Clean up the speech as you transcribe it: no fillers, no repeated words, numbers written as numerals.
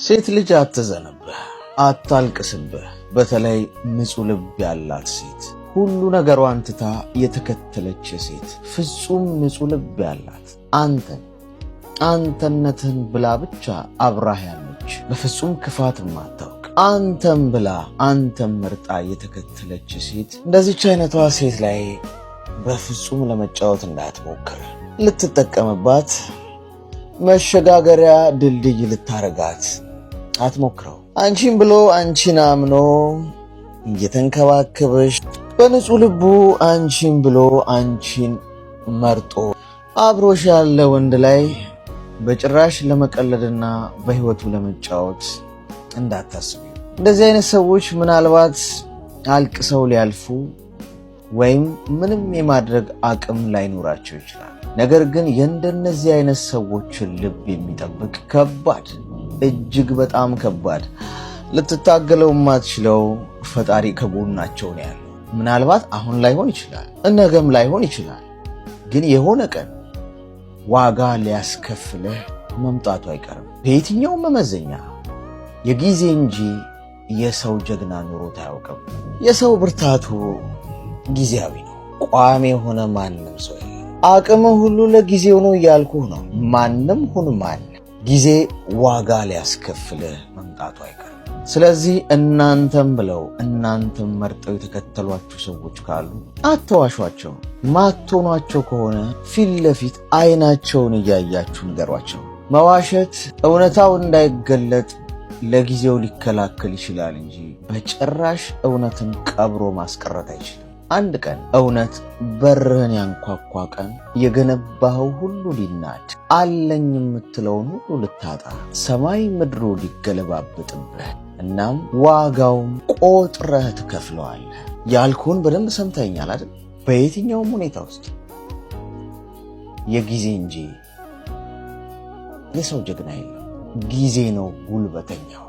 ሴት ልጅ አትዘንብህ፣ አታልቅስብህ። በተለይ ንጹሕ ልብ ያላት ሴት፣ ሁሉ ነገሯን ትታ የተከተለች ሴት፣ ፍጹም ንጹሕ ልብ ያላት አንተነትህን ብላ ብቻ አብራህ ያለች፣ በፍጹም ክፋት ማታውቅ አንተም ብላ አንተም መርጣ የተከተለች ሴት፣ እንደዚች አይነቷ ሴት ላይ በፍጹም ለመጫወት እንዳትሞክር። ልትጠቀምባት መሸጋገሪያ ድልድይ ልታረጋት አትሞክረው። አንቺን ብሎ አንቺን አምኖ እየተንከባከበሽ በንጹሕ ልቡ አንቺን ብሎ አንቺን መርጦ አብሮሽ ያለ ወንድ ላይ በጭራሽ ለመቀለድና በሕይወቱ ለመጫወት እንዳታስቡ። እንደዚህ አይነት ሰዎች ምናልባት አልቅሰው ሊያልፉ ወይም ምንም የማድረግ አቅም ላይኖራቸው ይችላል። ነገር ግን የእንደነዚህ አይነት ሰዎችን ልብ የሚጠብቅ ከባድ፣ እጅግ በጣም ከባድ፣ ልትታገለው የማትችለው ፈጣሪ ከጎናቸው ነው ያለው። ምናልባት አሁን ላይሆን ይችላል፣ ነገም ላይሆን ይችላል። ግን የሆነ ቀን ዋጋ ሊያስከፍልህ መምጣቱ አይቀርም። በየትኛውም መመዘኛ የጊዜ እንጂ የሰው ጀግና ኑሮት አያውቅም። የሰው ብርታቱ ጊዜያዊ ነው። ቋሚ የሆነ ማንም ሰው አቅምህ ሁሉ ለጊዜው ነው እያልኩህ ነው። ማንም ሁን ማን ጊዜ ዋጋ ሊያስከፍልህ መምጣቱ አይቀርም። ስለዚህ እናንተም ብለው እናንተም መርጠው የተከተሏችሁ ሰዎች ካሉ አትዋሿቸው። ማትሆኗቸው ከሆነ ፊት ለፊት አይናቸውን እያያችሁ ንገሯቸው። መዋሸት እውነታው እንዳይገለጥ ለጊዜው ሊከላከል ይችላል እንጂ በጭራሽ እውነትን ቀብሮ ማስቀረት አይችልም። አንድ ቀን እውነት በርህን ያንኳኳ ቀን የገነባኸው ሁሉ ሊናድ፣ አለኝ የምትለውን ሁሉ ልታጣ፣ ሰማይ ምድሩ ሊገለባብጥብህ፣ እናም ዋጋውን ቆጥረህ ትከፍለዋለህ። ያልኩህን በደንብ ሰምተኛል አይደል? በየትኛውም ሁኔታ ውስጥ የጊዜ እንጂ የሰው ጀግና የለም። ጊዜ ነው ጉልበተኛው።